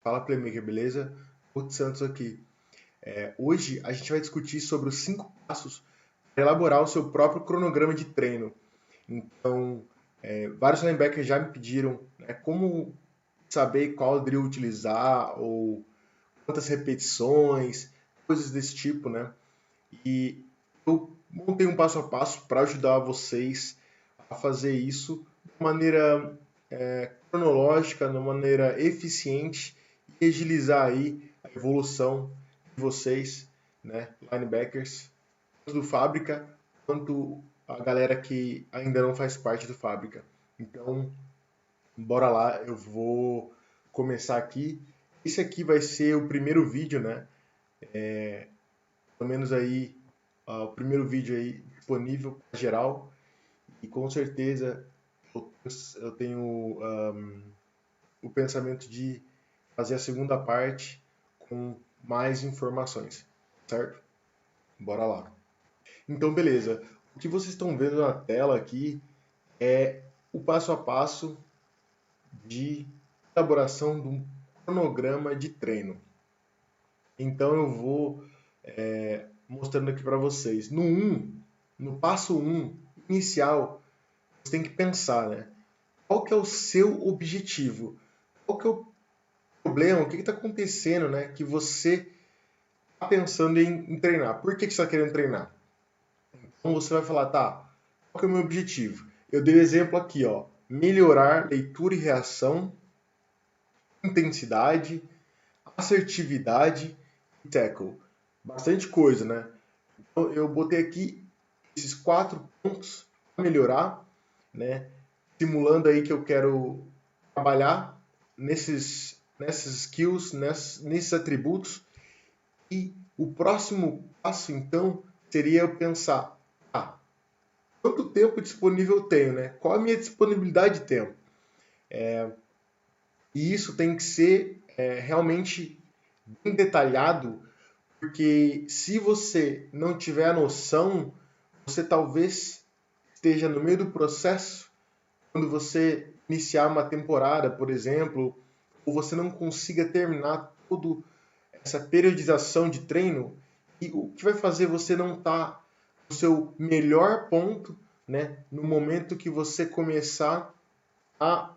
Fala, Playmaker, beleza? Ruth Santos aqui. Hoje a gente vai discutir sobre os 5 passos para elaborar o seu próprio cronograma de treino. Então, vários linebackers já me pediram, né, como saber qual drill utilizar ou quantas repetições, coisas desse tipo, né? E eu montei um passo a passo para ajudar vocês a fazer isso de maneira cronológica, de maneira eficiente e agilizar aí a evolução de vocês, né, linebackers, tanto do Fábrica quanto a galera que ainda não faz parte do Fábrica. Então, bora lá, eu vou começar aqui. Esse aqui vai ser o primeiro vídeo, né? Pelo menos aí, o primeiro vídeo aí disponível para geral. E com certeza eu tenho o pensamento de fazer a segunda parte com mais informações, certo? Bora lá. Então, beleza. O que vocês estão vendo na tela aqui é o passo a passo de elaboração de um cronograma de treino. Então, eu vou mostrando aqui para vocês. No passo 1 inicial, você tem que pensar, né? Qual que é o seu objetivo? Qual que é o problema? O que está acontecendo, né? Que você está pensando em treinar? Por que você está querendo treinar? Então você vai falar, tá, qual que é o meu objetivo? Eu dei o exemplo aqui, ó, melhorar leitura e reação, intensidade, assertividade e tackle. Bastante coisa, né? Então eu botei aqui esses 4 pontos para melhorar, né? Simulando aí que eu quero trabalhar nessas skills, nesses atributos. E o próximo passo, então, seria eu pensar, quanto tempo disponível eu tenho, né? Qual a minha disponibilidade de tempo? E isso tem que ser realmente bem detalhado, porque se você não tiver a noção, você talvez esteja no meio do processo, quando você iniciar uma temporada, por exemplo, ou você não consiga terminar toda essa periodização de treino, e o que vai fazer você não estar no seu melhor ponto, né, no momento que você começar a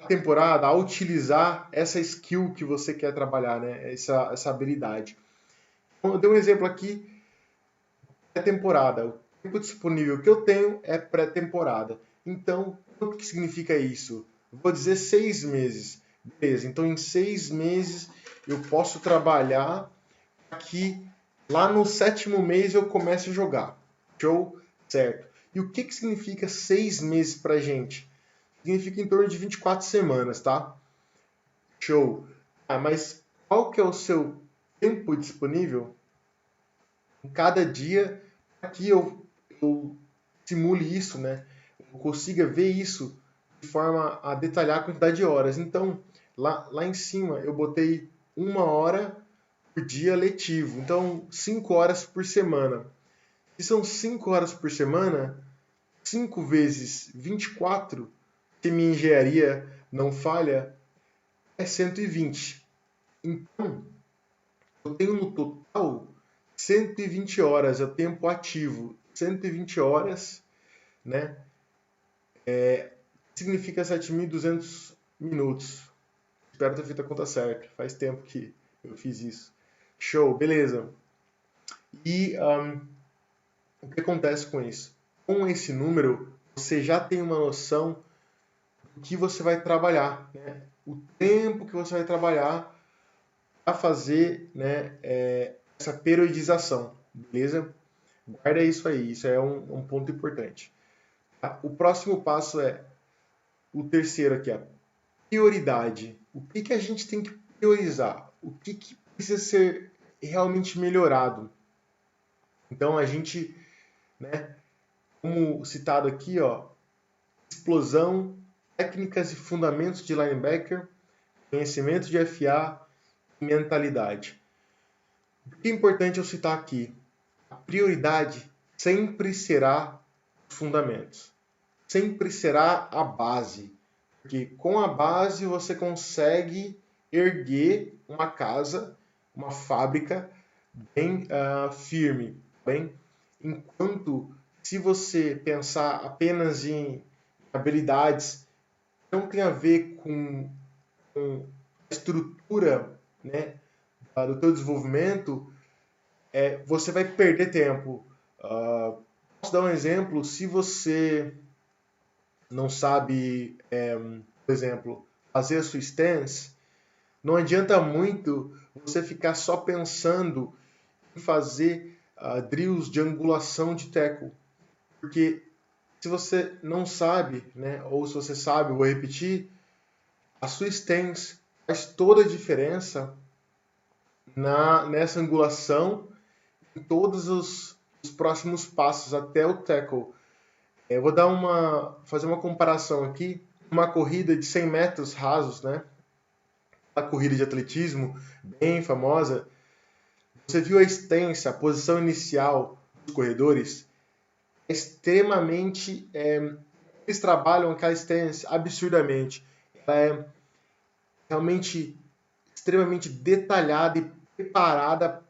temporada, a utilizar essa skill que você quer trabalhar, né, essa habilidade. Então, eu dei um exemplo aqui, pré-temporada. O tempo disponível que eu tenho é pré-temporada. Então, o que significa isso? Vou dizer 6 meses. Beleza, então em 6 meses eu posso trabalhar aqui, lá no 7º mês eu começo a jogar. Show? Certo. E o que significa 6 meses pra gente? Significa em torno de 24 semanas, tá? Show. Mas qual que é o seu tempo disponível? Em cada dia, aqui eu simule isso, né? Eu consiga ver isso de forma a detalhar a quantidade de horas. Então, lá em cima eu botei 1 hora por dia letivo. Então, 5 horas por semana. Se são 5 horas por semana, 5 vezes 24, se minha engenharia não falha, é 120. Então, eu tenho no total 120 horas, é tempo ativo. 120 horas, né? Significa 7.200 minutos. Espero ter feito a conta certa. Faz tempo que eu fiz isso. Show, beleza. E o que acontece com isso? Com esse número, você já tem uma noção do que você vai trabalhar, né? O tempo que você vai trabalhar para fazer, né, essa periodização, beleza? Guarda isso aí, isso é um ponto importante. Tá? O próximo passo é o terceiro aqui, a prioridade. O que a gente tem que priorizar? O que precisa ser realmente melhorado? Então a gente, né, como citado aqui, ó, explosão, técnicas e fundamentos de linebacker, conhecimento de FA e mentalidade. O que é importante eu citar aqui? A prioridade sempre será os fundamentos. Sempre será a base. Porque com a base você consegue erguer uma casa, uma fábrica bem firme, bem? Enquanto se você pensar apenas em habilidades, não tem a ver com a estrutura, né, do teu desenvolvimento, você vai perder tempo. Posso dar um exemplo? Se você não sabe, por exemplo, fazer a sua stance, não adianta muito você ficar só pensando em fazer drills de angulação de tackle, porque se você não sabe, né, ou se você sabe, eu vou repetir, a sua stance faz toda a diferença nessa angulação em todos os próximos passos até o tackle. Eu vou fazer uma comparação aqui, uma corrida de 100 metros rasos, né? A corrida de atletismo bem famosa. Você viu a stance, a posição inicial dos corredores? É extremamente, eles trabalham aquela stance absurdamente. Ela é realmente extremamente detalhada e preparada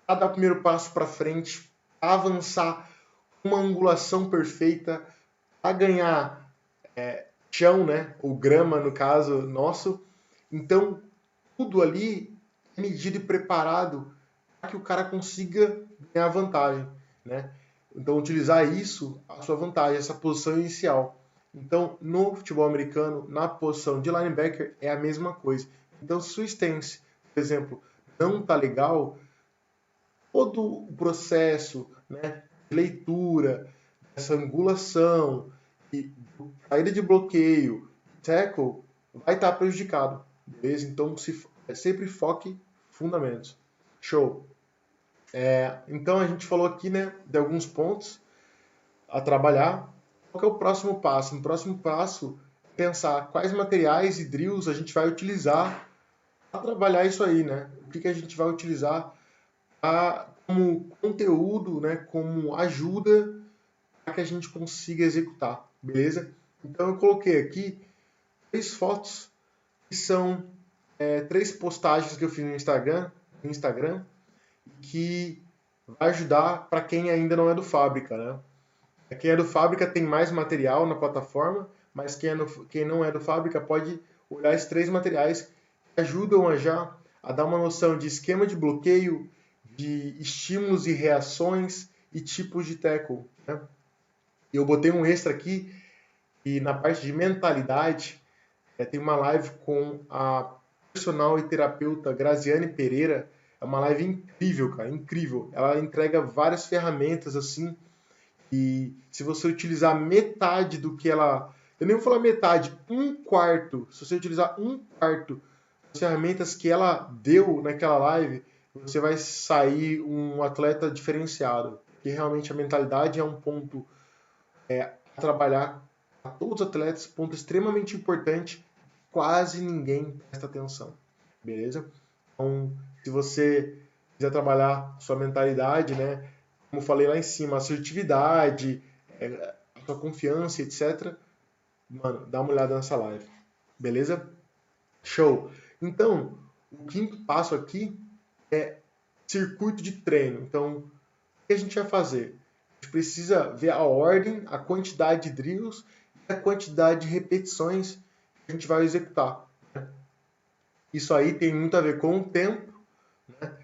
para dar o primeiro passo para frente, para avançar uma angulação perfeita, para ganhar chão, né, ou grama no caso nosso. Então, tudo ali é medido e preparado para que o cara consiga ganhar vantagem, né? Então, utilizar isso a sua vantagem, essa posição inicial. Então, no futebol americano, na posição de linebacker, é a mesma coisa. Então, se o stance, por exemplo, não tá legal, todo o processo, né, de leitura, essa angulação e saída de bloqueio, tackle, vai estar prejudicado, beleza? Então, sempre foque fundamentos. Show! Então, a gente falou aqui, né, de alguns pontos a trabalhar. Qual que é o próximo passo? No próximo passo, pensar quais materiais e drills a gente vai utilizar para trabalhar isso aí, né? O que a gente vai utilizar como conteúdo, né, como ajuda para que a gente consiga executar, beleza? Então eu coloquei aqui 3 fotos que são 3 postagens que eu fiz no Instagram que vai ajudar para quem ainda não é do Fábrica, né? Quem é do Fábrica tem mais material na plataforma, mas quem não é do Fábrica pode olhar esses 3 materiais que ajudam a dar uma noção de esquema de bloqueio, de estímulos e reações e tipos de tackle, né? Eu botei um extra aqui e na parte de mentalidade tem uma live com a personal e terapeuta Graziane Pereira. É uma live incrível, cara, incrível. Ela entrega várias ferramentas assim e se você utilizar metade do que ela... Eu nem vou falar metade, um quarto. Se você utilizar um quarto das ferramentas que ela deu naquela live, você vai sair um atleta diferenciado. Porque realmente a mentalidade é um ponto a trabalhar a todos os atletas, ponto extremamente importante, quase ninguém presta atenção. Beleza? Então, se você quiser trabalhar sua mentalidade, né? Como eu falei lá em cima, assertividade, a sua confiança, etc. Mano, dá uma olhada nessa live. Beleza? Show! Então, o quinto passo aqui é circuito de treino. Então, o que a gente vai fazer? A gente precisa ver a ordem, a quantidade de drills e a quantidade de repetições que a gente vai executar. Isso aí tem muito a ver com o tempo, né?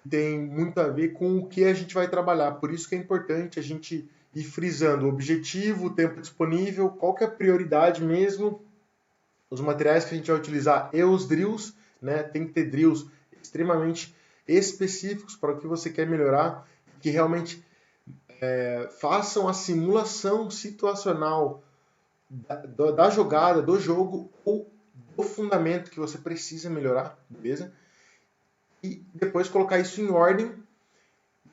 Tem muito a ver com o que a gente vai trabalhar. Por isso que é importante a gente ir frisando o objetivo, o tempo disponível, qual que é a prioridade mesmo, os materiais que a gente vai utilizar e os drills, né? Tem que ter drills extremamente específicos para o que você quer melhorar, que realmente façam a simulação situacional da jogada, do jogo ou do fundamento que você precisa melhorar, beleza? E depois colocar isso em ordem.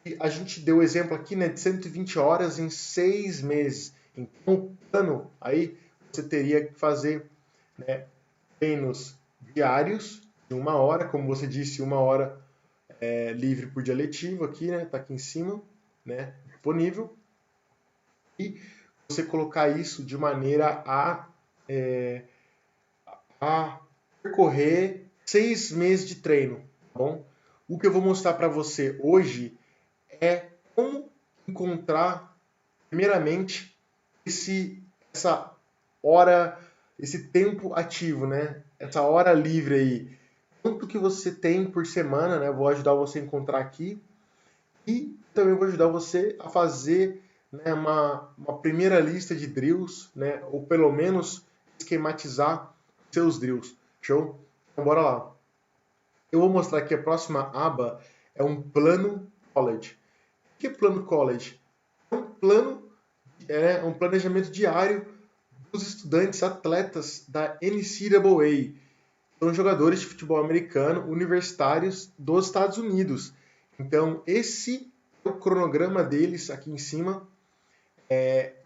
E a gente deu o exemplo aqui, né, de 120 horas em 6 meses. Então, o plano aí você teria que fazer, né, treinos diários de 1 hora, como você disse, 1 hora livre por dia letivo aqui, né, tá aqui em cima, né, disponível. E você colocar isso de maneira a percorrer 6 meses de treino, tá bom? O que eu vou mostrar para você hoje é como encontrar, primeiramente, essa hora, esse tempo ativo, né? Essa hora livre aí. Quanto que você tem por semana, né? Eu vou ajudar você a encontrar aqui. E também vou ajudar você a fazer, né, uma primeira lista de drills, né? Ou pelo menos esquematizar seus drills. Show? Então bora lá. Eu vou mostrar aqui a próxima aba, é um plano college. O que é plano college? É um plano, um planejamento diário dos estudantes atletas da NCAA. São jogadores de futebol americano universitários dos Estados Unidos. Então, esse é o cronograma deles aqui em cima,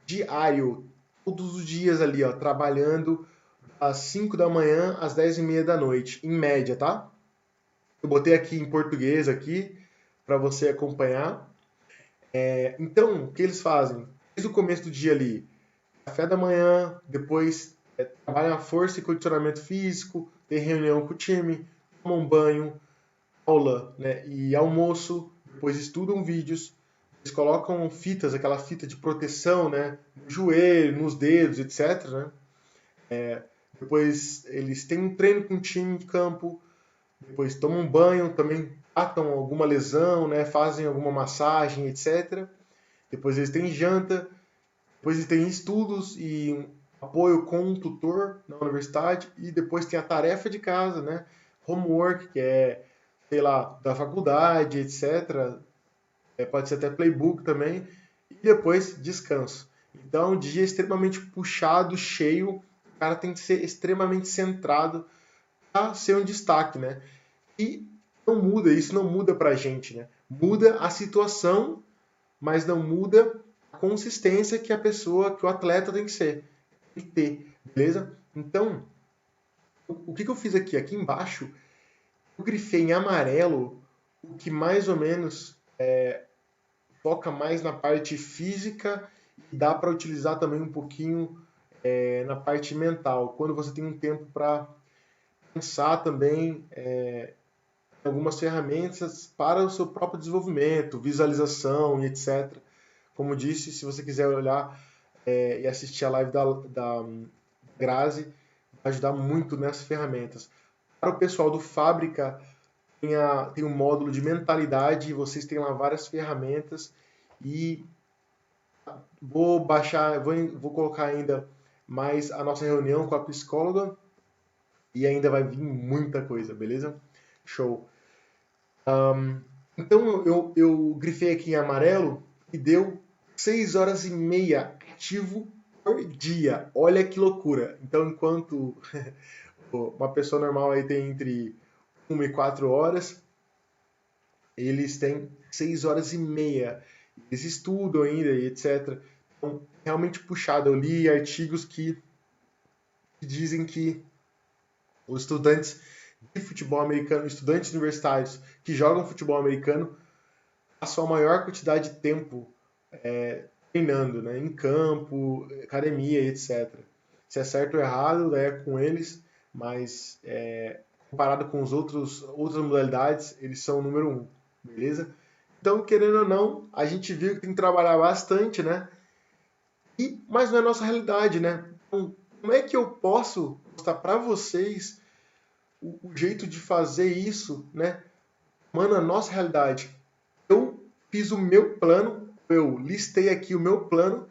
diário, todos os dias ali, ó, trabalhando às 5 da manhã às 10:30 da noite, em média, tá? Eu botei aqui em português aqui para você acompanhar. Então, o que eles fazem? Desde o começo do dia ali, café da manhã, depois trabalham a força e condicionamento físico, tem reunião com o time, tomam um banho, aula, né, e almoço, depois estudam vídeos, eles colocam fitas, aquela fita de proteção, né, no joelho, nos dedos, etc, né? Depois eles têm um treino com o time de campo, depois tomam um banho, também tratam alguma lesão, né, fazem alguma massagem, etc. Depois eles têm janta, depois eles têm estudos e apoio com um tutor na universidade e depois tem a tarefa de casa, né, homework, que é, sei lá, da faculdade, etc. Pode ser até playbook também, e depois descanso. Então, um dia extremamente puxado, cheio, o cara tem que ser extremamente centrado para ser um destaque, né? E não muda, isso não muda pra gente, né? Muda a situação, mas não muda a consistência que a pessoa, que o atleta tem que ser, tem que ter, beleza? Então, o que eu fiz aqui? Aqui embaixo, eu grifei em amarelo o que mais ou menos foca mais na parte física e dá para utilizar também um pouquinho na parte mental, quando você tem um tempo para pensar também algumas ferramentas para o seu próprio desenvolvimento, visualização e etc. Como disse, se você quiser olhar e assistir a live da Grazi, vai ajudar muito nessas ferramentas. Para o pessoal do Fábrica, tem um módulo de mentalidade, vocês têm lá várias ferramentas e vou baixar, vou colocar ainda mais a nossa reunião com a psicóloga e ainda vai vir muita coisa, beleza? Show. Então eu grifei aqui em amarelo e deu 6 horas e meia ativo por dia. Olha que loucura. Então, enquanto uma pessoa normal aí tem entre 1 e 4 horas, eles têm 6 horas e meia. Eles estudam ainda e etc. Então, realmente puxado. Eu li artigos que dizem que os estudantes de futebol americano, estudantes universitários que jogam futebol americano, passam a maior quantidade de tempo treinando, né, em campo, academia, etc. Se é certo ou errado, é com eles, mas comparado com os outras modalidades, eles são o número um, beleza? Então, querendo ou não, a gente viu que tem que trabalhar bastante, né? Mas não é a nossa realidade, né? Então, como é que eu posso mostrar para vocês o jeito de fazer isso, né? Mano, a nossa realidade. Eu fiz o meu plano, eu listei aqui o meu plano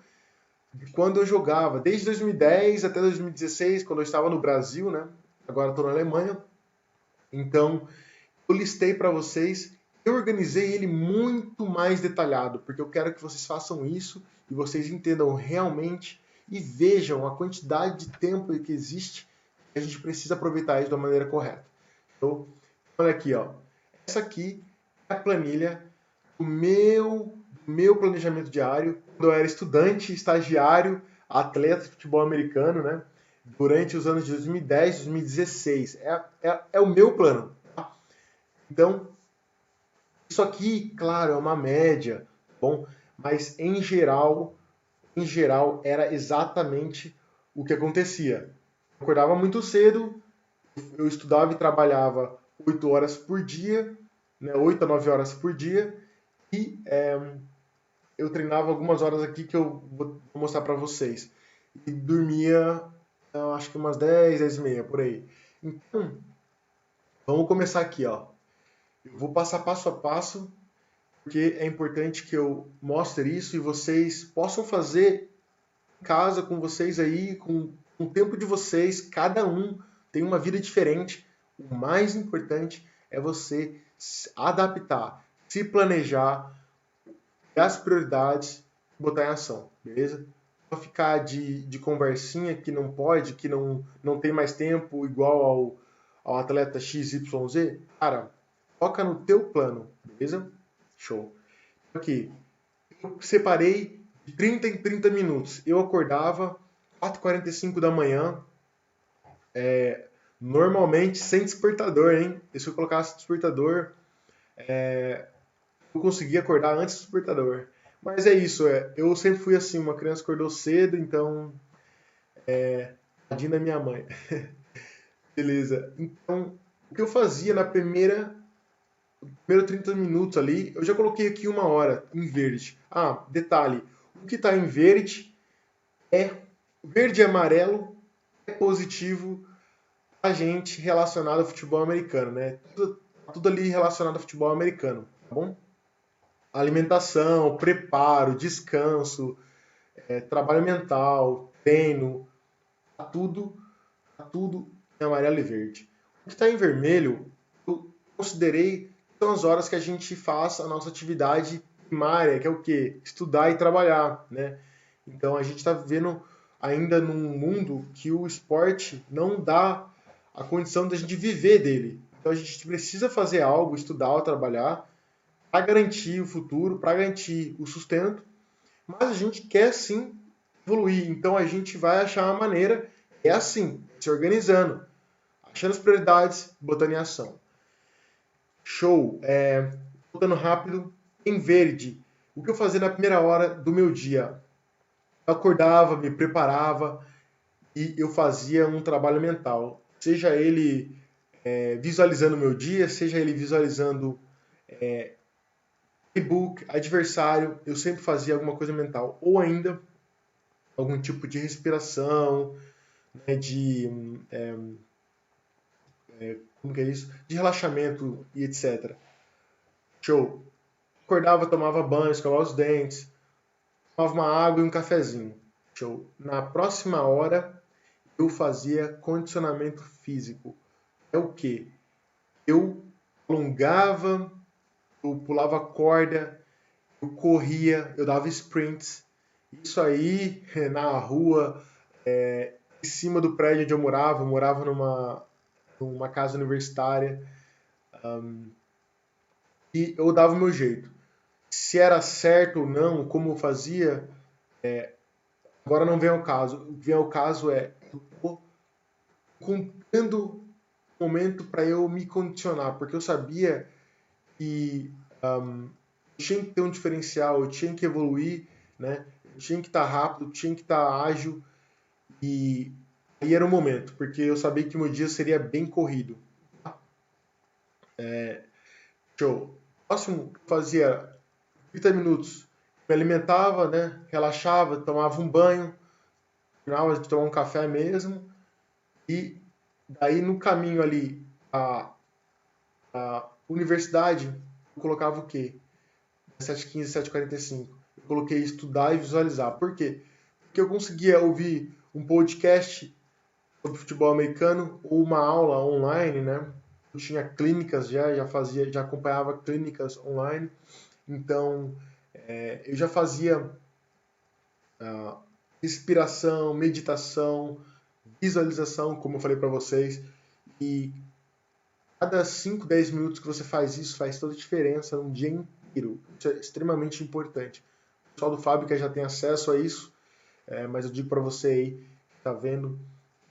de quando eu jogava, desde 2010 até 2016, quando eu estava no Brasil, né? Agora estou na Alemanha. Então, eu listei para vocês, eu organizei ele muito mais detalhado, porque eu quero que vocês façam isso e vocês entendam realmente e vejam a quantidade de tempo que existe e a gente precisa aproveitar isso da maneira correta. Então, olha aqui, ó. Essa aqui é a planilha do meu planejamento diário, quando eu era estudante, estagiário, atleta de futebol americano, né? Durante os anos de 2010, 2016. É o meu plano. Tá? Então, isso aqui, claro, é uma média, bom, mas em geral, era exatamente o que acontecia. Eu acordava muito cedo, eu estudava e trabalhava 8 horas por dia, né, 8 a 9 horas por dia, e eu treinava algumas horas aqui que eu vou mostrar para vocês. E dormia, eu acho que umas 10, 10 e meia, por aí. Então, vamos começar aqui, ó. Eu vou passar passo a passo, porque é importante que eu mostre isso e vocês possam fazer em casa com vocês aí, com o tempo de vocês. Cada um tem uma vida diferente. O mais importante é você se adaptar, se planejar, as prioridades, botar em ação, beleza? Só ficar de conversinha que não pode, que não tem mais tempo igual ao atleta XYZ, cara, foca no teu plano, beleza? Show. Aqui, eu separei de 30 em 30 minutos. Eu acordava 4h45 da manhã, normalmente sem despertador, hein? E se eu colocasse despertador, eu conseguia acordar antes do despertador. Mas é isso, eu sempre fui assim, uma criança acordou cedo, então, tadinha da minha mãe. Beleza. Então, o que eu fazia na primeiro 30 minutos ali, eu já coloquei aqui 1 hora em verde. Ah, detalhe, o que está em é verde e amarelo, é positivo a gente relacionado ao futebol americano, né? Tudo ali relacionado ao futebol americano, tá bom? Alimentação, preparo, descanso, trabalho mental, treino, tá tudo em amarelo e verde. O que está em vermelho, eu considerei que são as horas que a gente faz a nossa atividade primária, que é o quê? Estudar e trabalhar, né? Então a gente está vivendo ainda num mundo que o esporte não dá a condição da gente viver dele. Então a gente precisa fazer algo, estudar ou trabalhar para garantir o futuro, para garantir o sustento, mas a gente quer sim evoluir. Então a gente vai achar uma maneira, é assim, se organizando, achando as prioridades, botando em ação. Show! Voltando rápido, em verde, o que eu fazia na primeira hora do meu dia? Eu acordava, me preparava e eu fazia um trabalho mental. Seja ele visualizando o meu dia, seja ele visualizando e-book, adversário, eu sempre fazia alguma coisa mental. Ou ainda algum tipo de respiração, né, como que é isso? De relaxamento e etc. Show. Acordava, tomava banho, escovava os dentes, tomava uma água e um cafezinho. Show. Na próxima hora, eu fazia condicionamento físico. É o quê? Eu alongava, eu pulava corda, eu corria, eu dava sprints. Isso aí, na rua, em cima do prédio onde eu morava numa casa universitária, e eu dava o meu jeito. Se era certo ou não, como eu fazia, agora não vem ao caso. O que vem ao caso é, eu tô contando o momento para eu me condicionar, porque eu sabia que eu tinha que ter um diferencial, eu tinha que evoluir, né? Eu tinha que estar rápido, eu tinha que estar ágil, e aí era o momento, porque eu sabia que o meu dia seria bem corrido. Show. Próximo, eu fazia 30 minutos. Me alimentava, né? Relaxava, tomava um banho, terminava de tomar um café mesmo. E daí no caminho ali à universidade, eu colocava o quê? 7h15, 7h45. Eu coloquei estudar e visualizar. Por quê? Porque eu conseguia ouvir um podcast sobre futebol americano ou uma aula online, né? Eu tinha clínicas já acompanhava clínicas online. Então, eu já fazia respiração, meditação, visualização, como eu falei para vocês. E cada 5, 10 minutos que você faz isso, faz toda a diferença no dia inteiro. Isso é extremamente importante. O pessoal do Fábrica já tem acesso a isso, mas eu digo para você aí, que está vendo,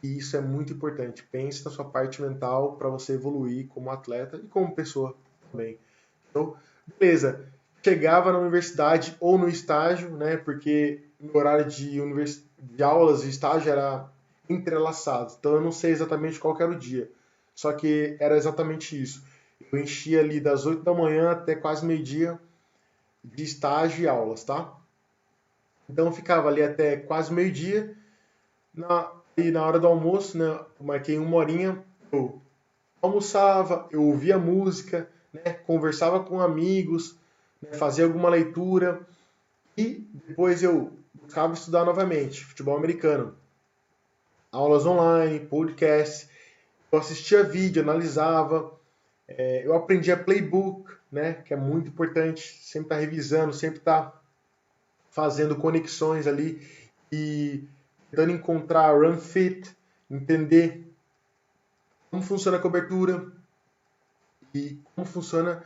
e isso é muito importante. Pense na sua parte mental para você evoluir como atleta e como pessoa também. Então, beleza. Chegava na universidade ou no estágio, né? Porque o horário de aulas e estágio era entrelaçado. Então eu não sei exatamente qual era o dia. só que era exatamente isso. Eu enchia ali das 8 da manhã até quase meio-dia de estágio e aulas, tá? Então eu ficava ali até quase meio-dia, e na hora do almoço, né, eu marquei uma horinha, eu almoçava, eu ouvia música, né, conversava com amigos, né, fazia alguma leitura e depois eu buscava estudar novamente futebol americano, aulas online, podcast, eu assistia vídeo, analisava, eu aprendia playbook, né, que é muito importante, sempre estar revisando, sempre estar fazendo conexões ali e tentando encontrar run fit, entender como funciona a cobertura e como funciona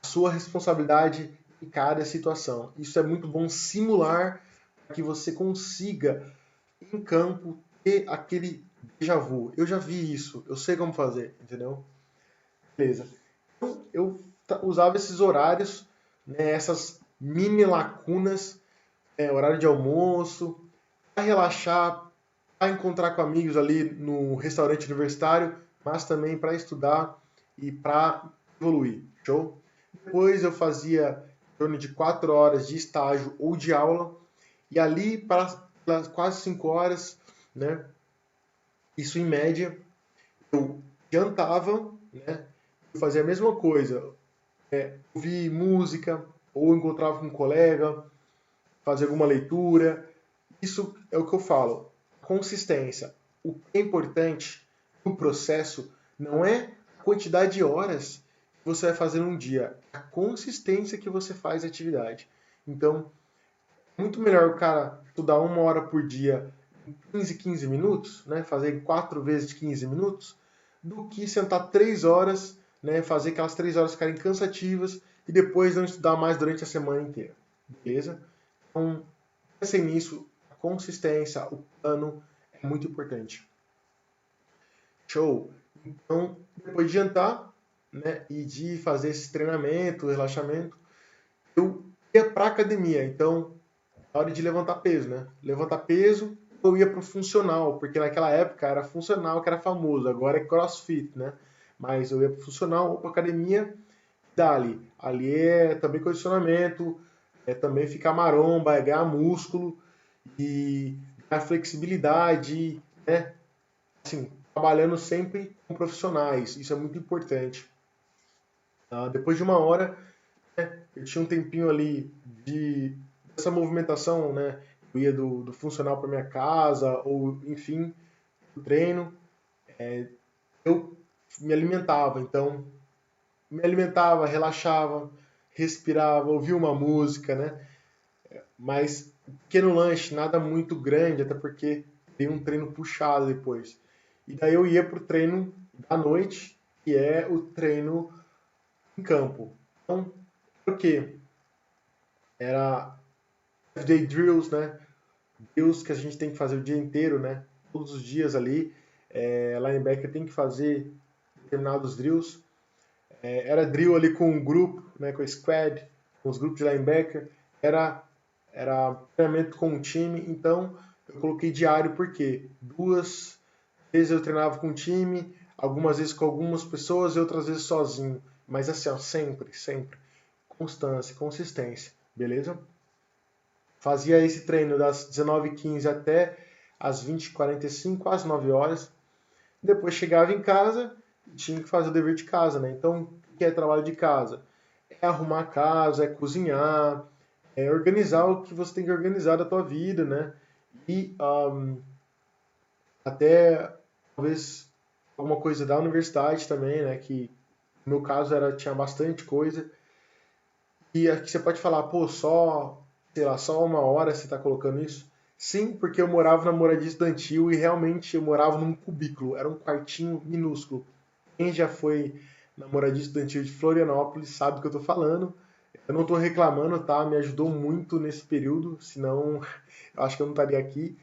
a sua responsabilidade em cada situação. Isso é muito bom simular para que você consiga, em campo, ter aquele déjà vu. Eu já vi isso, eu sei como fazer, entendeu? Beleza. Então, eu usava esses horários, né, essas mini lacunas, horário de almoço, para relaxar, para encontrar com amigos ali no restaurante universitário, mas também para estudar e para evoluir. Show? Depois eu fazia em torno de 4 horas de estágio ou de aula, e ali para quase 5 horas, né? Isso em média, eu jantava, né? Eu fazia a mesma coisa, ouvir música, ou encontrava com um colega, fazer alguma leitura. Isso é o que eu falo, consistência. O que é importante no processo não é a quantidade de horas que você vai fazer num dia, é a consistência que você faz a atividade. Então, é muito melhor o cara estudar 1 hora por dia, 15 minutos, né, fazer 4 vezes de 15 minutos, do que sentar 3 horas, né, fazer aquelas 3 horas ficarem cansativas e depois não estudar mais durante a semana inteira. Beleza? Então, pensem nisso, a consistência, o plano é muito importante. Show! Então, depois de jantar, né, e de fazer esse treinamento, relaxamento, eu ia para academia. Então, na hora de levantar peso, né? Levantar peso, eu ia para o funcional, porque naquela época era funcional que era famoso, agora é CrossFit, né? Mas eu ia para o funcional ou para academia, dali. Ali é também condicionamento, é também ficar maromba, é ganhar músculo e ganhar flexibilidade, né? Assim, trabalhando sempre com profissionais, isso é muito importante. Depois de 1 hora, né, eu tinha um tempinho ali dessa movimentação, né? Eu ia do funcional para minha casa, ou enfim, do treino. Eu me alimentava, então me alimentava, relaxava, respirava, ouvia uma música, né? Mas pequeno lanche, nada muito grande, até porque tem um treino puxado depois. E daí eu ia pro treino da noite, que é o treino em campo. Então, o quê? Era day drills, né? Drills que a gente tem que fazer o dia inteiro, né? Todos os dias ali. Linebacker tem que fazer determinados drills. Era drill ali com um grupo, né? Com a squad, com os grupos de linebacker. Era treinamento com um time. Então, eu coloquei diário porque 2 vezes eu treinava com um time, algumas vezes com algumas pessoas e outras vezes sozinho. Mas assim, ó, sempre, sempre. Constância, consistência, beleza? Fazia esse treino das 19h15 até as 20h45, quase 9 horas. Depois chegava em casa e tinha que fazer o dever de casa, né? Então, o que é trabalho de casa? É arrumar a casa, é cozinhar, é organizar o que você tem que organizar da tua vida, né? E até talvez alguma coisa da universidade também, né? Que no meu caso tinha bastante coisa. E aqui você pode falar, pô, sei lá, só 1 hora você está colocando isso? Sim, porque eu morava na moradia estudantil e realmente eu morava num cubículo, era um quartinho minúsculo. Quem já foi na moradia estudantil de Florianópolis sabe do que eu estou falando. Eu não estou reclamando, tá? Me ajudou muito nesse período, senão eu acho que eu não estaria aqui.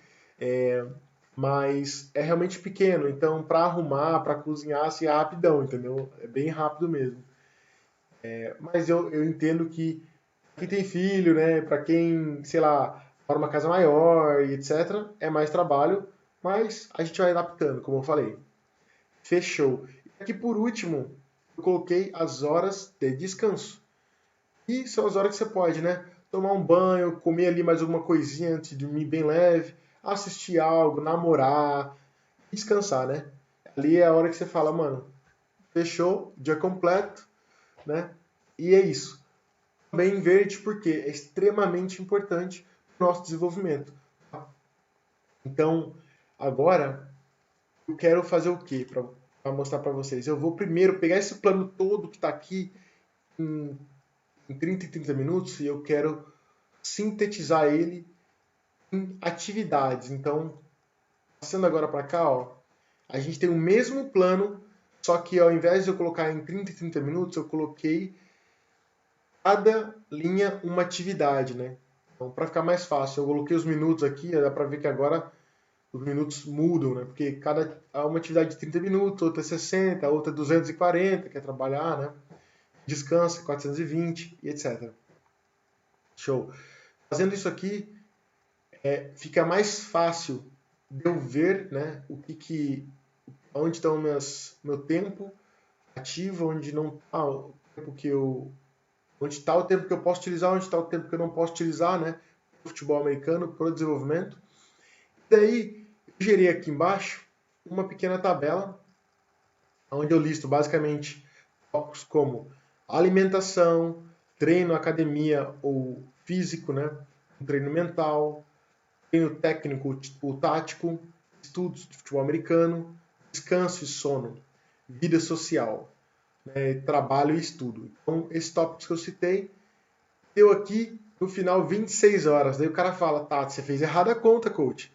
Mas é realmente pequeno, então para arrumar, para cozinhar, assim, é rapidão, entendeu? É bem rápido mesmo. Mas eu entendo que quem tem filho, né, para quem, sei lá, mora numa casa maior e etc, é mais trabalho, mas a gente vai adaptando, como eu falei. Fechou. Aqui por último, eu coloquei as horas de descanso. E são as horas que você pode, né? Tomar um banho, comer ali mais alguma coisinha antes de dormir bem leve, assistir algo, namorar, e descansar, né? Ali é a hora que você fala, mano, fechou, dia completo, né? E é isso. Também inverte porque é extremamente importante para o nosso desenvolvimento. Então, agora, eu quero fazer o quê para mostrar para vocês? Eu vou primeiro pegar esse plano todo que está aqui em, em 30 e 30 minutos e eu quero sintetizar ele em atividades. Então, passando agora para cá, ó, a gente tem o mesmo plano, só que ao invés de eu colocar em 30 e 30 minutos, eu coloquei cada linha uma atividade, né? Então, para ficar mais fácil, eu coloquei os minutos aqui, dá para ver que agora os minutos mudam, né? Porque há uma atividade de 30 minutos, outra é 60, outra é 240, que é trabalhar, né? Descansa, 420 e etc. Show. Fazendo isso aqui, fica mais fácil de eu ver, né? Onde está meu tempo ativo, onde não está o tempo onde está o tempo que eu posso utilizar, onde está o tempo que eu não posso utilizar, né? Pro futebol americano, para o desenvolvimento. E daí, eu gerei aqui embaixo uma pequena tabela, onde eu listo basicamente tópicos como alimentação, treino, academia ou físico, né? Treino mental, treino técnico ou tático, estudos de futebol americano, descanso e sono, vida social, né? Trabalho e estudo. Então, esses tópicos que eu citei, deu aqui no final 26 horas. Daí o cara fala, tá, você fez errada a conta, coach.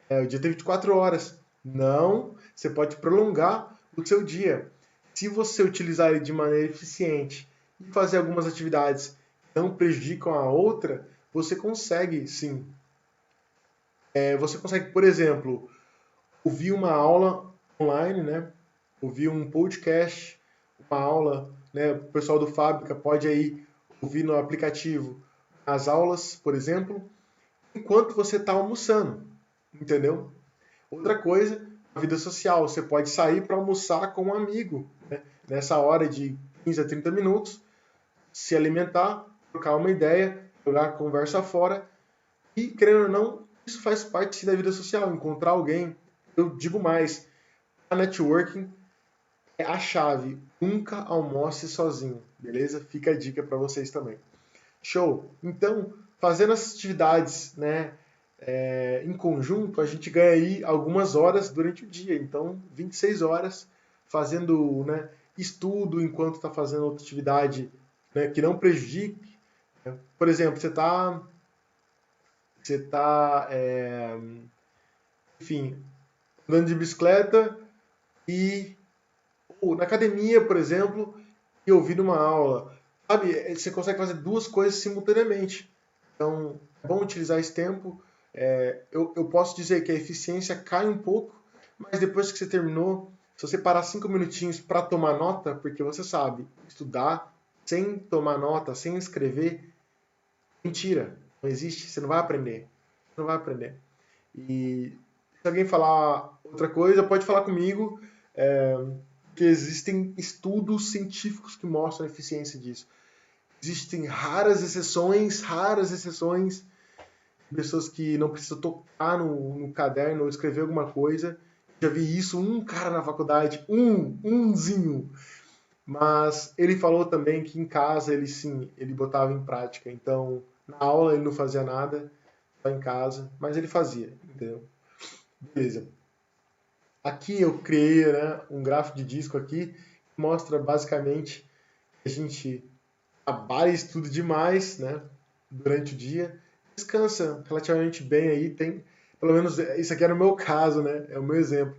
O dia tem 24 horas. Não, você pode prolongar o seu dia. Se você utilizar ele de maneira eficiente e fazer algumas atividades que não prejudicam a outra, você consegue sim. Você consegue, por exemplo, ouvir uma aula online, né? Ouvir um podcast, uma aula, né? O pessoal do Fábrica pode aí ouvir no aplicativo as aulas, por exemplo, enquanto você está almoçando, entendeu? Outra coisa, a vida social. Você pode sair para almoçar com um amigo, né? Nessa hora de 15 a 30 minutos, se alimentar, trocar uma ideia, jogar a conversa fora. E, querendo ou não, isso faz parte da vida social, encontrar alguém. Eu digo mais, a networking é a chave. Nunca almoce sozinho, beleza? Fica a dica para vocês também. Show! Então, fazendo essas atividades, né, em conjunto, a gente ganha aí algumas horas durante o dia. Então, 26 horas fazendo, né, estudo enquanto está fazendo outra atividade, né, que não prejudique. Por exemplo, enfim, andando de bicicleta e ou na academia, por exemplo, e ouvindo uma aula. Sabe, você consegue fazer duas coisas simultaneamente. Então, é bom utilizar esse tempo. Eu posso dizer que a eficiência cai um pouco, mas depois que você terminou, se você parar 5 minutinhos para tomar nota, porque você sabe, estudar sem tomar nota, sem escrever, mentira, não existe, você não vai aprender. Você não vai aprender. E se alguém falar outra coisa, pode falar comigo, que existem estudos científicos que mostram a eficiência disso. Existem raras exceções, pessoas que não precisam tocar no caderno ou escrever alguma coisa. Já vi isso, um cara na faculdade, umzinho. Mas ele falou também que em casa ele sim, ele botava em prática. Então, na aula ele não fazia nada, só em casa, mas ele fazia, entendeu? Beleza. Aqui eu criei, né, um gráfico de disco aqui, que mostra basicamente que a gente trabalha e estuda demais, né, durante o dia, descansa relativamente bem aí, tem, pelo menos isso aqui era o meu caso, né, é o meu exemplo.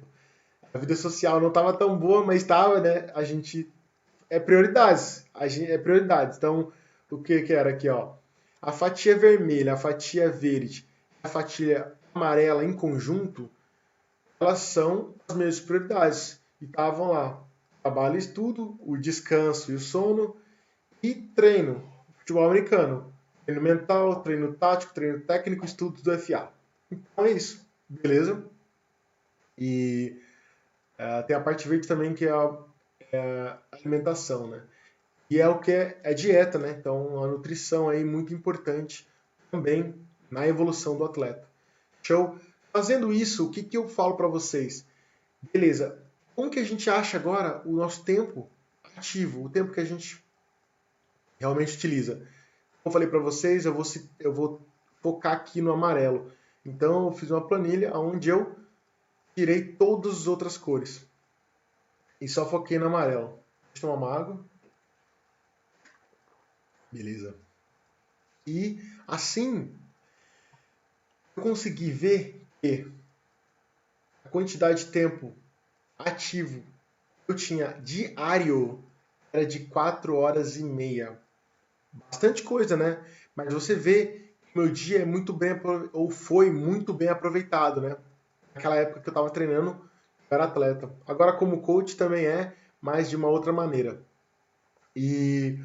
A vida social não estava tão boa, mas estava, né, a gente é prioridades. Então, o que era aqui, ó? A fatia vermelha, a fatia verde, a fatia amarela em conjunto, elas são as minhas prioridades. E estavam lá, trabalho e estudo, o descanso e o sono, e treino, futebol americano. Treino mental, treino tático, treino técnico, estudos do FA. Então é isso, beleza? E tem a parte verde também, que é alimentação, né? E é o que é dieta, né? Então a nutrição aí muito importante também na evolução do atleta. Show? Fazendo isso, o que que eu falo para vocês? Beleza, como que a gente acha agora o nosso tempo ativo, o tempo que a gente realmente utiliza? Como eu falei para vocês, eu vou focar aqui no amarelo. Então eu fiz uma planilha onde eu tirei todas as outras cores e só foquei no amarelo. Deixa eu tomar uma água. Beleza. E assim eu consegui ver que a quantidade de tempo ativo que eu tinha diário era de 4 horas e meia. Bastante coisa, né? Mas você vê que meu dia é muito bem, ou foi muito bem aproveitado, né? Naquela época que eu estava treinando, eu era atleta. Agora como coach também é, mas de uma outra maneira. E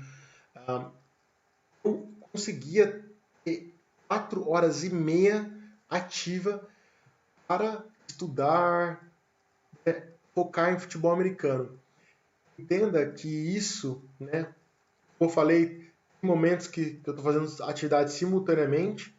eu conseguia ter 4 horas e meia ativa para estudar, focar em futebol americano. Entenda que isso, né, como eu falei, tem momentos que eu estou fazendo atividades simultaneamente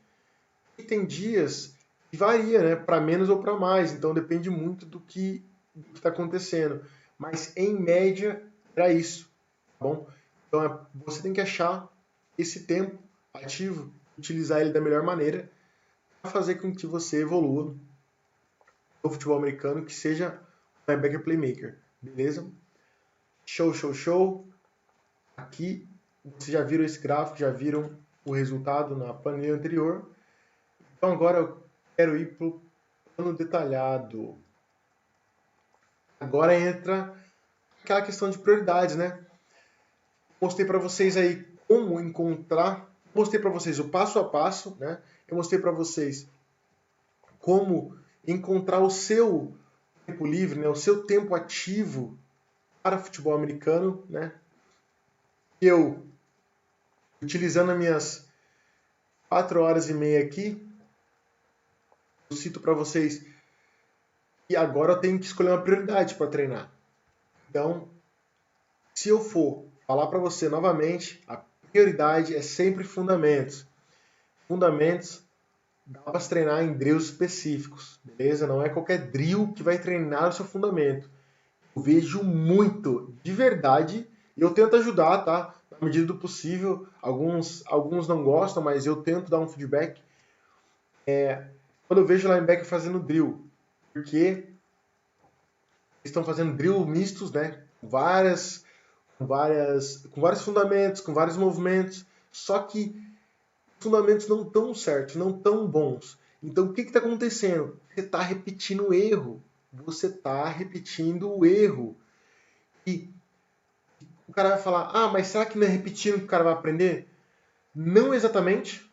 e tem dias que varia, né, para menos ou para mais, então depende muito do que está acontecendo. Mas em média era isso, tá bom? Então você tem que achar esse tempo ativo, utilizar ele da melhor maneira para fazer com que você evolua no futebol americano, que seja um linebacker playmaker, beleza? Show, show, show. Aqui vocês já viram esse gráfico, já viram o resultado na planilha anterior. Então agora eu quero ir para o plano detalhado. Agora entra aquela questão de prioridades, né? Mostrei para vocês aí como encontrar, mostrei para vocês o passo a passo, né? Eu mostrei para vocês como encontrar o seu tempo livre, né? O seu tempo ativo para futebol americano, né? Eu, utilizando as minhas 4 horas e meia aqui, eu cito para vocês que agora eu tenho que escolher uma prioridade para treinar. Então, se eu for falar para você novamente, a prioridade é sempre fundamentos. Fundamentos dá para treinar em drills específicos, beleza? Não é qualquer drill que vai treinar o seu fundamento. Eu vejo muito, de verdade, e eu tento ajudar, tá? Na medida do possível. Alguns não gostam, mas eu tento dar um feedback. Quando eu vejo o linebacker fazendo drill, porque eles estão fazendo drill mistos, né? Com vários fundamentos, com vários movimentos, só que fundamentos não tão certos, não tão bons. Então o que está acontecendo? Você está repetindo o erro. Você está repetindo o erro. E o cara vai falar, ah, mas será que não é repetindo que o cara vai aprender? Não exatamente,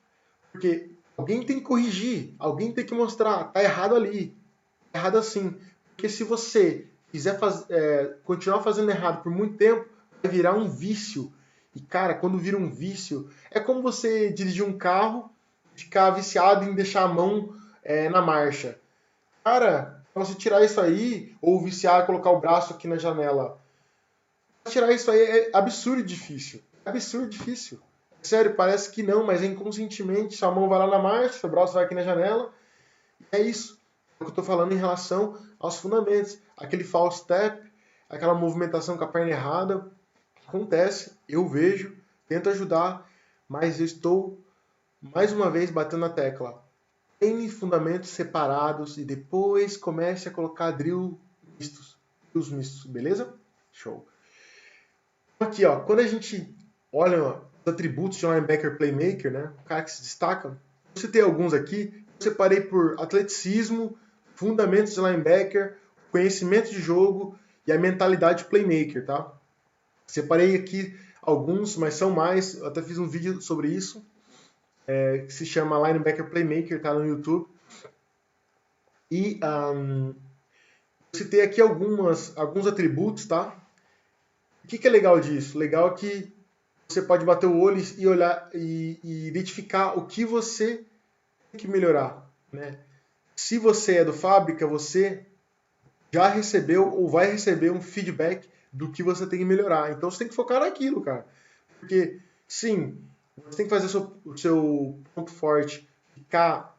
porque alguém tem que corrigir, alguém tem que mostrar, tá errado ali, tá errado assim. Porque se você quiser continuar fazendo errado por muito tempo, vai virar um vício. E cara, quando vira um vício, é como você dirigir um carro, ficar viciado em deixar a mão na marcha. Cara, pra você tirar isso aí, ou viciar, colocar o braço aqui na janela, tirar isso aí é absurdo difícil. É absurdo difícil. Sério, parece que não, mas é inconscientemente. Sua mão vai lá na marcha, seu braço vai aqui na janela. É isso. É o que eu estou falando em relação aos fundamentos. Aquele false step, aquela movimentação com a perna errada. Acontece, eu vejo, tento ajudar, mas eu estou, mais uma vez, batendo na tecla. Treine fundamentos separados e depois comece a colocar drills mistos, beleza? Show. Aqui, ó, quando a gente olha os atributos de um linebacker playmaker, né, o cara que se destaca, eu citei alguns aqui, eu separei por atleticismo, fundamentos de linebacker, conhecimento de jogo e a mentalidade playmaker, tá? Separei aqui alguns, mas são mais, eu até fiz um vídeo sobre isso, que se chama Linebacker Playmaker, tá no YouTube. E eu citei aqui alguns atributos, tá? O que é legal disso? Legal é que você pode bater o olho e olhar e identificar o que você tem que melhorar, né? Se você é do fábrica, você já recebeu ou vai receber um feedback do que você tem que melhorar. Então você tem que focar naquilo, cara. Porque, sim, você tem que fazer o seu ponto forte ficar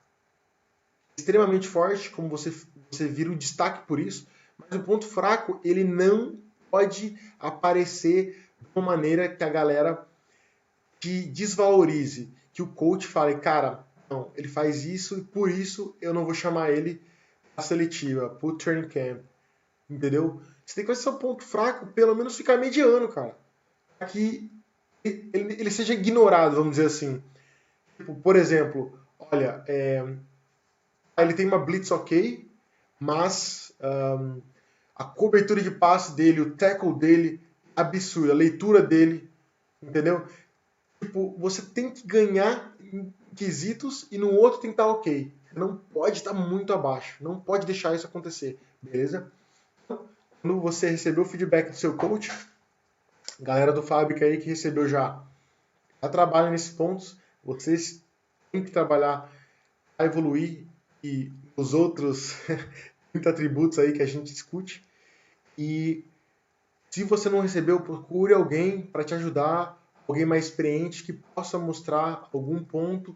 extremamente forte, como você vira o destaque por isso, mas o ponto fraco, ele não pode aparecer de uma maneira que a galera te desvalorize, que o coach fale, cara, não, ele faz isso e por isso eu não vou chamar ele para seletiva, pro training camp, entendeu? Você tem que fazer seu ponto fraco, pelo menos ficar mediano, cara, para que ele seja ignorado, vamos dizer assim. Tipo, por exemplo, olha, ele tem uma blitz ok, mas a cobertura de passe dele, o tackle dele, absurda, a leitura dele, entendeu? Tipo, você tem que ganhar em quesitos e no outro tem que estar ok. Não pode estar muito abaixo, não pode deixar isso acontecer, beleza? Então, quando você recebeu o feedback do seu coach, galera do Fábrica aí que recebeu já trabalha nesses pontos, vocês têm que trabalhar para evoluir e os outros 30 atributos aí que a gente discute. E se você não recebeu, procure alguém para te ajudar, alguém mais experiente que possa mostrar algum ponto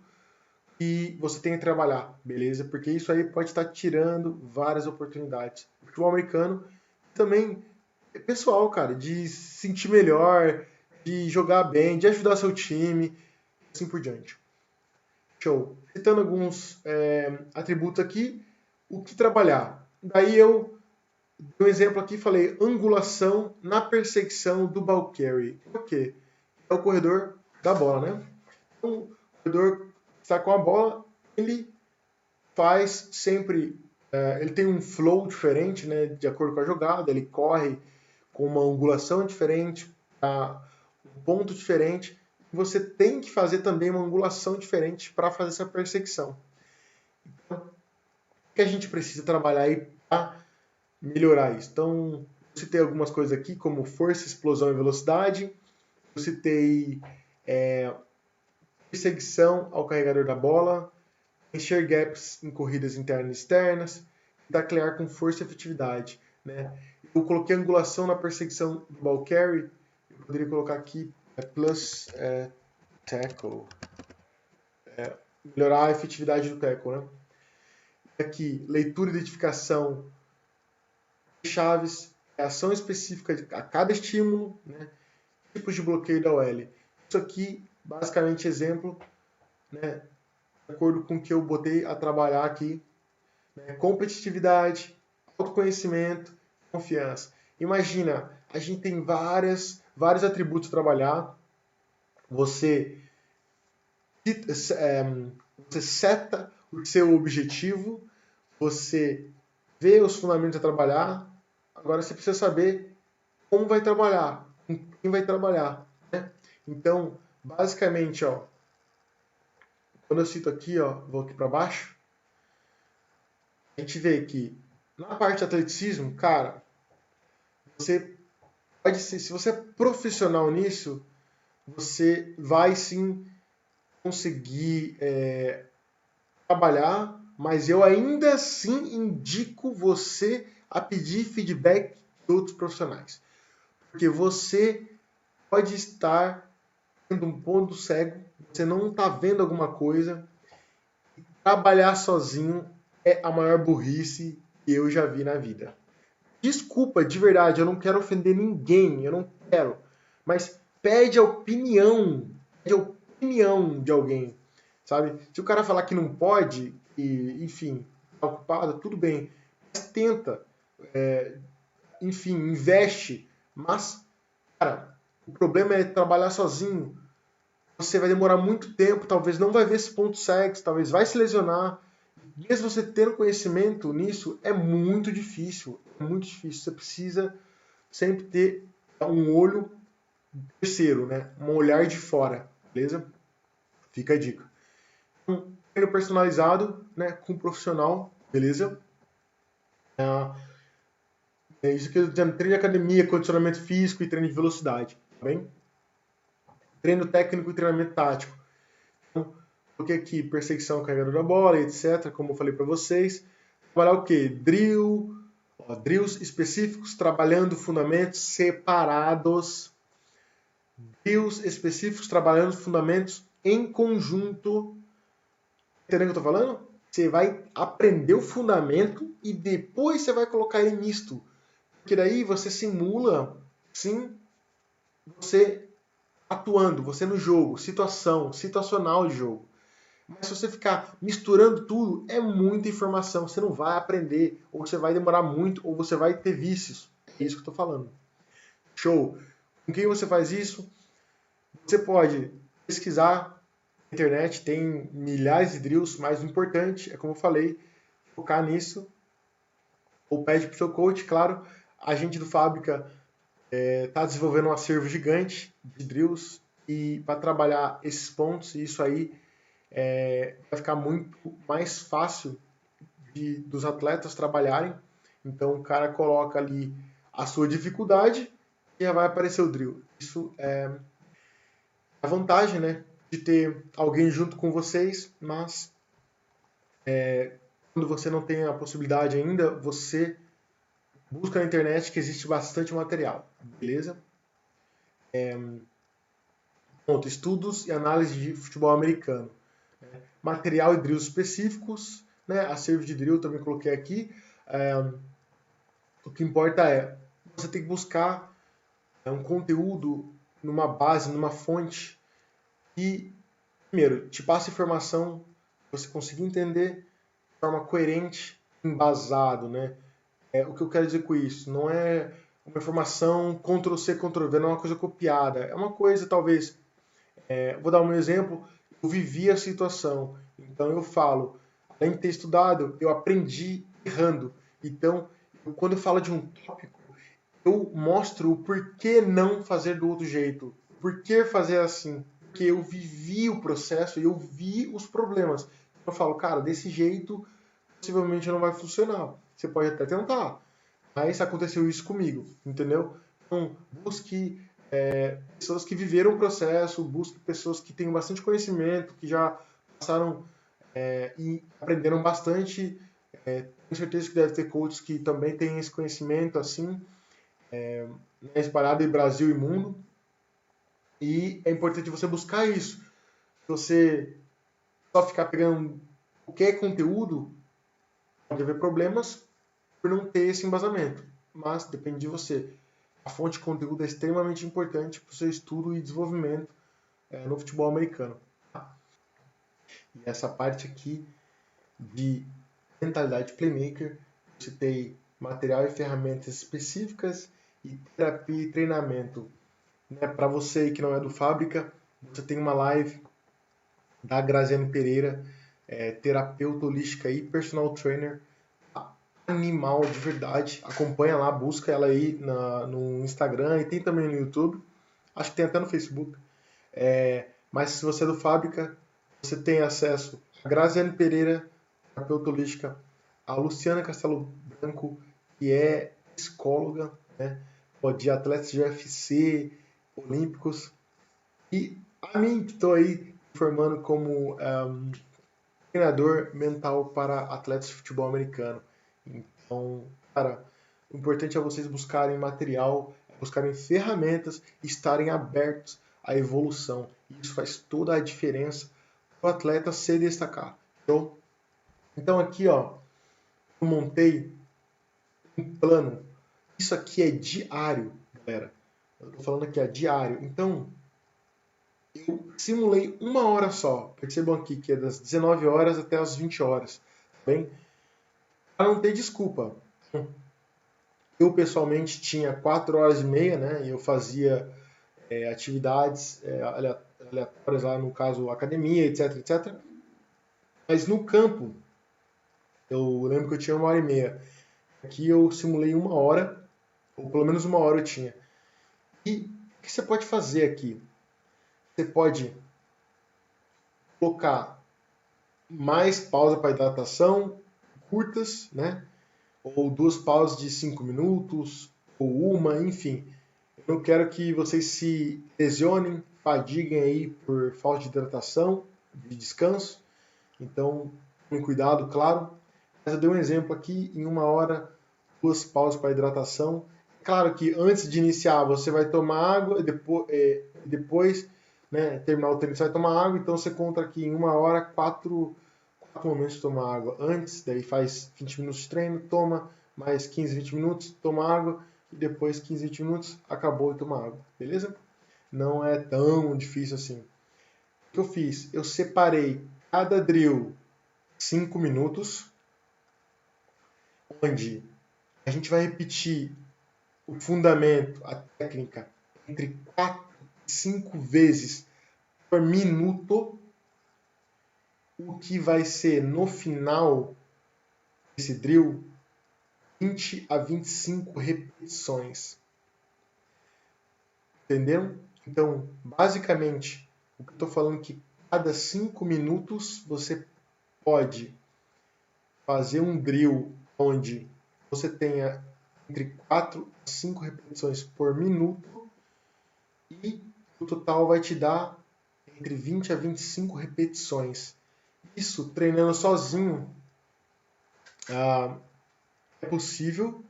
que você tem que trabalhar, beleza? Porque isso aí pode estar tirando várias oportunidades. O futebol americano também é pessoal, cara, de se sentir melhor, de jogar bem, de ajudar seu time, assim por diante. Show. Citando alguns atributos aqui, o que trabalhar? Daí eu dei um exemplo aqui, falei angulação na perseguição do ball carry. O quê? É o corredor da bola, né? Então, o corredor que está com a bola, ele faz sempre, ele tem um flow diferente, né? De acordo com a jogada, ele corre com uma angulação diferente, um ponto diferente. Você tem que fazer também uma angulação diferente para fazer essa perseguição. Então, o que a gente precisa trabalhar aí para melhorar isso? Então, eu citei algumas coisas aqui, como força, explosão e velocidade. Eu citei perseguição ao carregador da bola, encher gaps em corridas internas e externas, e taclear com força e efetividade. Né? Eu coloquei angulação na perseguição do ball carry, eu poderia colocar aqui plus tackle, melhorar a efetividade do tackle. Né? Aqui, leitura e identificação de chaves, ação específica a cada estímulo, né? Tipos de bloqueio da OL. Isso aqui, basicamente, exemplo, né? De acordo com o que eu botei a trabalhar aqui, né? Competitividade, autoconhecimento, confiança. Imagina, a gente tem vários atributos a trabalhar. Você seta o seu objetivo, você vê os fundamentos a trabalhar, agora você precisa saber como vai trabalhar, com quem vai trabalhar. Né? Então, basicamente, ó, quando eu cito aqui, ó, vou aqui para baixo, a gente vê que na parte de atleticismo, cara, você pode ser, se você é profissional nisso, você vai sim conseguir trabalhar, mas eu ainda assim indico você a pedir feedback de outros profissionais. Porque você pode estar tendo um ponto cego, você não está vendo alguma coisa. Trabalhar sozinho é a maior burrice que eu já vi na vida. Desculpa, de verdade, eu não quero ofender ninguém, eu não quero. Mas pede a opinião de alguém, sabe? Se o cara falar que não pode, e, enfim, tá ocupado, tudo bem. Mas tenta, enfim, investe. Mas, cara, o problema é trabalhar sozinho. Você vai demorar muito tempo, talvez não vai ver esse ponto cego, talvez vai se lesionar. Mesmo você tendo conhecimento nisso, é muito difícil. É muito difícil. Você precisa sempre ter um olho terceiro, né? Um olhar de fora, beleza? Fica a dica. Um treino personalizado, né? Com um profissional, beleza? É isso que eu estou dizendo. Treino de academia, condicionamento físico e treino de velocidade, tá bem? Treino técnico e treinamento tático. Então, coloquei aqui perseguição, carregador da bola, etc. Como eu falei para vocês. Trabalhar o quê? Drill, Ó, drills específicos trabalhando fundamentos separados. Drills específicos trabalhando fundamentos em conjunto. Entendeu o que eu tô falando? Você vai aprender o fundamento e depois você vai colocar ele misto. Porque daí você simula, sim, você atuando, você no jogo, situacional de jogo. Mas se você ficar misturando tudo, é muita informação. Você não vai aprender, ou você vai demorar muito, ou você vai ter vícios. É isso que eu estou falando. Show! Com quem você faz isso? Você pode pesquisar na internet, tem milhares de drills, mas o importante é, como eu falei, focar nisso. Ou pede para o seu coach, claro. A gente do Fábrica está desenvolvendo um acervo gigante de drills e para trabalhar esses pontos, e isso aí vai ficar muito mais fácil dos atletas trabalharem. Então o cara coloca ali a sua dificuldade e já vai aparecer o drill. Isso é a vantagem, né, de ter alguém junto com vocês, mas quando você não tem a possibilidade ainda, você busca na internet que existe bastante material, beleza? Ponto, estudos e análise de futebol americano. Material e drills específicos, né? Acervo de drill também coloquei aqui. O que importa é você tem que buscar um conteúdo numa base, numa fonte que, primeiro, te passe informação que você consiga entender de forma coerente, embasado, né? O que eu quero dizer com isso? Não é uma informação Ctrl+C, Ctrl+V, não é uma coisa copiada. É uma coisa, talvez, vou dar um exemplo, eu vivi a situação. Então eu falo, além de ter estudado, eu aprendi errando. Então, quando eu falo de um tópico, eu mostro o porquê não fazer do outro jeito. Por que fazer assim? Porque eu vivi o processo e eu vi os problemas. Eu falo, cara, desse jeito possivelmente não vai funcionar. Você pode até tentar, mas aconteceu isso comigo, entendeu? Então, busque pessoas que viveram o processo, busque pessoas que tenham bastante conhecimento, que já passaram e aprenderam bastante. Tenho certeza que deve ter coaches que também têm esse conhecimento assim, espalhado em Brasil e mundo. E é importante você buscar isso. Se você só ficar pegando qualquer conteúdo, pode haver problemas por não ter esse embasamento. Mas depende de você. A fonte de conteúdo é extremamente importante para o seu estudo e desenvolvimento no futebol americano. E essa parte aqui de mentalidade playmaker, eu citei material e ferramentas específicas e terapia e treinamento. Né? Para você que não é do Fábrica, você tem uma live da Graziane Pereira, terapeuta holística e personal trainer, animal de verdade. Acompanha lá, busca ela aí no Instagram e tem também no YouTube. Acho que tem até no Facebook. Mas se você é do Fábrica, você tem acesso a Graziane Pereira, terapeuta holística, a Luciana Castelo Branco, que é psicóloga, né, de atletas de UFC, olímpicos, e a mim, que estou aí formando como treinador mental para atletas de futebol americano. Então, cara, o importante é vocês buscarem material, buscarem ferramentas, estarem abertos à evolução. Isso faz toda a diferença para o atleta se destacar. Então aqui, ó, eu montei um plano. Isso aqui é diário, galera. Eu tô falando aqui, é diário. Então, eu simulei uma hora só. Percebam aqui que é das 19 horas até as 20 horas. Tá bem? Para não ter desculpa. Eu, pessoalmente, tinha 4 horas e meia, né? E eu fazia atividades aleatórias lá, no caso, academia, etc, etc. Mas no campo, eu lembro que eu tinha 1 hora e meia. Aqui eu simulei uma hora, ou pelo menos uma hora eu tinha. E o que você pode fazer aqui? Você pode colocar mais pausa para hidratação, curtas, né? Ou 2 pausas de 5 minutos, ou uma, enfim. Eu não quero que vocês se lesionem, fadiguem aí por falta de hidratação, de descanso. Então, tomem cuidado, claro. Mas eu dei um exemplo aqui, em uma hora, 2 pausas para hidratação. Claro que antes de iniciar você vai tomar água, depois né, terminar o treino você vai tomar água, então você conta aqui em 1 hora 4 momentos de tomar água. Antes, daí faz 20 minutos de treino, toma mais 15, 20 minutos, toma água, e depois 15, 20 minutos, acabou e toma água, beleza? Não é tão difícil assim. O que eu fiz? Eu separei cada drill 5 minutos, onde a gente vai repetir o fundamento, a técnica, entre 4 e 5 vezes por minuto, o que vai ser no final desse drill 20 a 25 repetições. Entenderam? Então, basicamente, o que eu estou falando é que cada 5 minutos você pode fazer um drill onde você tenha entre 4 a 5 repetições por minuto e o total vai te dar entre 20 a 25 repetições. Isso treinando sozinho é possível.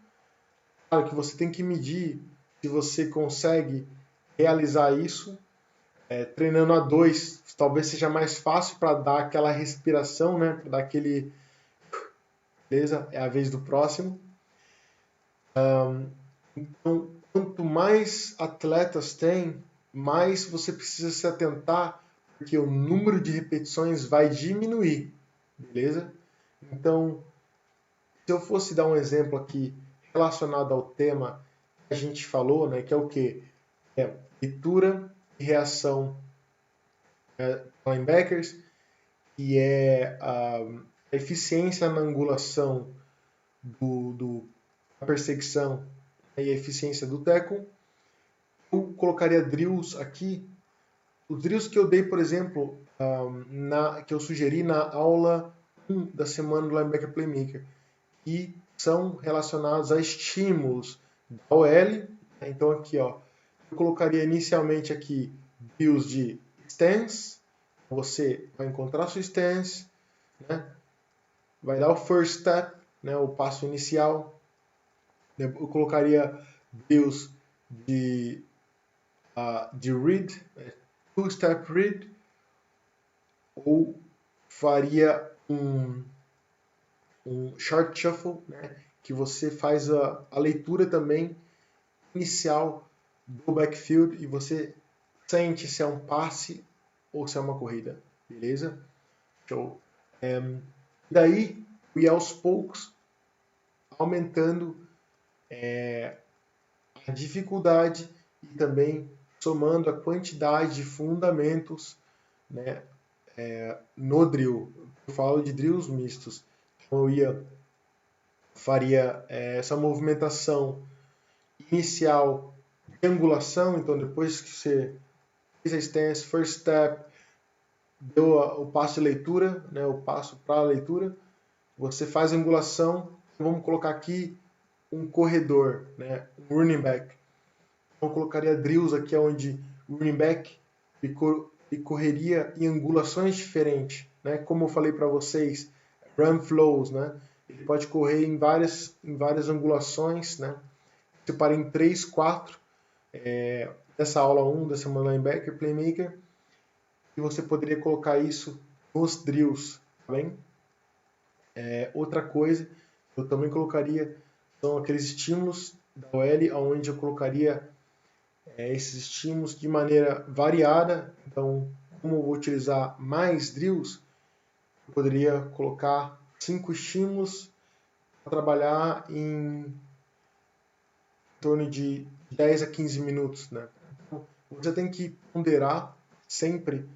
Claro que você tem que medir se você consegue realizar isso. Treinando a 2, talvez seja mais fácil para dar aquela respiração, né? Para dar aquele... Beleza? É a vez do próximo. Então, quanto mais atletas tem, mais você precisa se atentar, porque o número de repetições vai diminuir, beleza? Então, se eu fosse dar um exemplo aqui relacionado ao tema que a gente falou, né, que é o quê? Leitura e reação linebackers, que é a eficiência na angulação da perseguição e a eficiência do tackle. Eu colocaria drills aqui. Os drills que eu dei, por exemplo, que eu sugeri na aula 1 da semana do Linebacker Playmaker, que são relacionados a estímulos da OL. Então aqui, ó, eu colocaria inicialmente aqui drills de stance. Você vai encontrar sua stance, né? Vai dar o first step, né, o passo inicial. Eu colocaria drills de read, two-step read, ou faria um short shuffle, né, que você faz a leitura também inicial do backfield e você sente se é um passe ou se é uma corrida, beleza? Show. Daí, e aos poucos, aumentando a dificuldade e também somando a quantidade de fundamentos, né, no drill. Eu falo de drills mistos. Então eu faria essa movimentação inicial de angulação. Então depois que você fez a stance, first step, deu o passo de leitura, né, o passo para a leitura, você faz a angulação. Vamos colocar aqui um corredor, né, um running back. Então eu colocaria drills aqui onde o running back e correria em angulações diferentes, né? Como eu falei para vocês, run flows, né? Ele pode correr em várias angulações, né? Separei em 3, 4 dessa aula 1 da semana Linebacker Playmaker, e você poderia colocar isso nos drills, tá bem? Outra coisa, eu também colocaria, são aqueles estímulos da OL, onde eu colocaria esses estímulos de maneira variada. Então, como eu vou utilizar mais drills, eu poderia colocar 5 estímulos para trabalhar em torno de 10 a 15 minutos, né? Então, você tem que ponderar sempre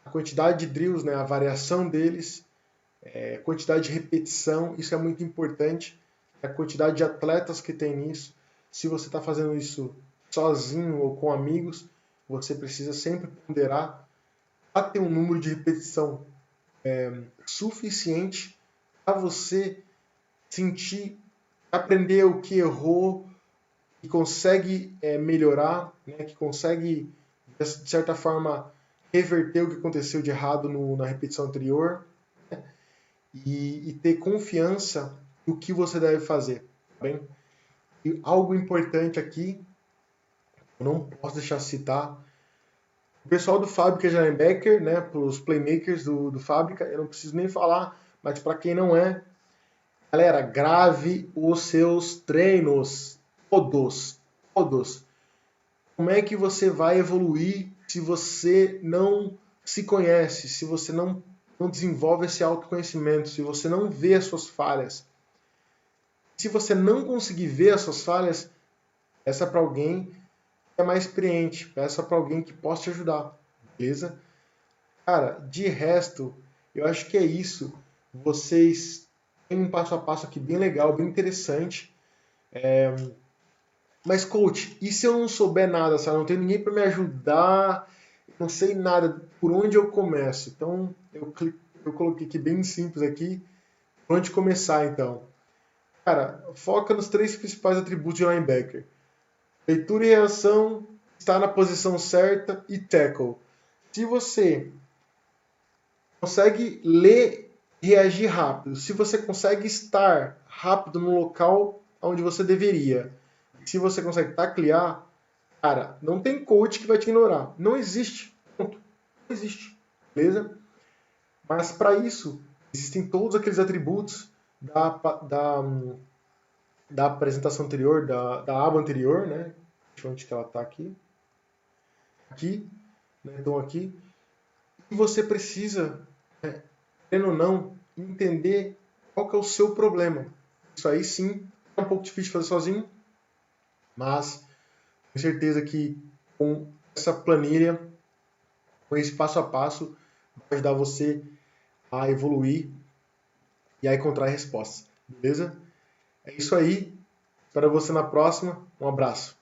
a quantidade de drills, né, a variação deles, quantidade de repetição, isso é muito importante, a quantidade de atletas que tem nisso. Se você está fazendo isso sozinho ou com amigos, você precisa sempre ponderar para ter um número de repetição suficiente para você sentir, aprender o que errou, que consegue melhorar, né, que consegue, de certa forma, reverter o que aconteceu de errado na repetição anterior, né, e ter confiança no que você deve fazer. tá bem? E algo importante aqui, eu não posso deixar de citar, o pessoal do Fábrica de Linebacker, né, para os playmakers do Fábrica, eu não preciso nem falar, mas para quem não é, galera, grave os seus treinos, todos. Como é que você vai evoluir se você não se conhece, se você não desenvolve esse autoconhecimento, se você não vê as suas falhas? Se você não conseguir ver as suas falhas, peça para alguém que é mais experiente, peça para alguém que possa te ajudar, beleza? Cara, de resto, eu acho que é isso. Vocês têm um passo a passo aqui bem legal, bem interessante. Mas, coach, e se eu não souber nada, sabe? Não tenho ninguém para me ajudar, não sei nada, por onde eu começo? Então, eu coloquei aqui bem simples aqui, por onde começar, então? Cara, foca nos 3 principais atributos de linebacker. Leitura e reação, estar na posição certa e tackle. Se você consegue ler e reagir rápido, se você consegue estar rápido no local onde você deveria, se você consegue taclear, cara, não tem coach que vai te ignorar. Não existe. Ponto. Não existe. Beleza? Mas para isso, existem todos aqueles atributos da apresentação anterior, da aba anterior, né? Deixa eu ver onde que ela está aqui. Aqui. Né? Então aqui. E você precisa, né, querendo ou não, entender qual que é o seu problema. Isso aí sim é um pouco difícil de fazer sozinho, mas tenho certeza que com essa planilha, com esse passo a passo, vai ajudar você a evoluir e a encontrar respostas. Beleza? É isso aí. Espero você na próxima. Um abraço.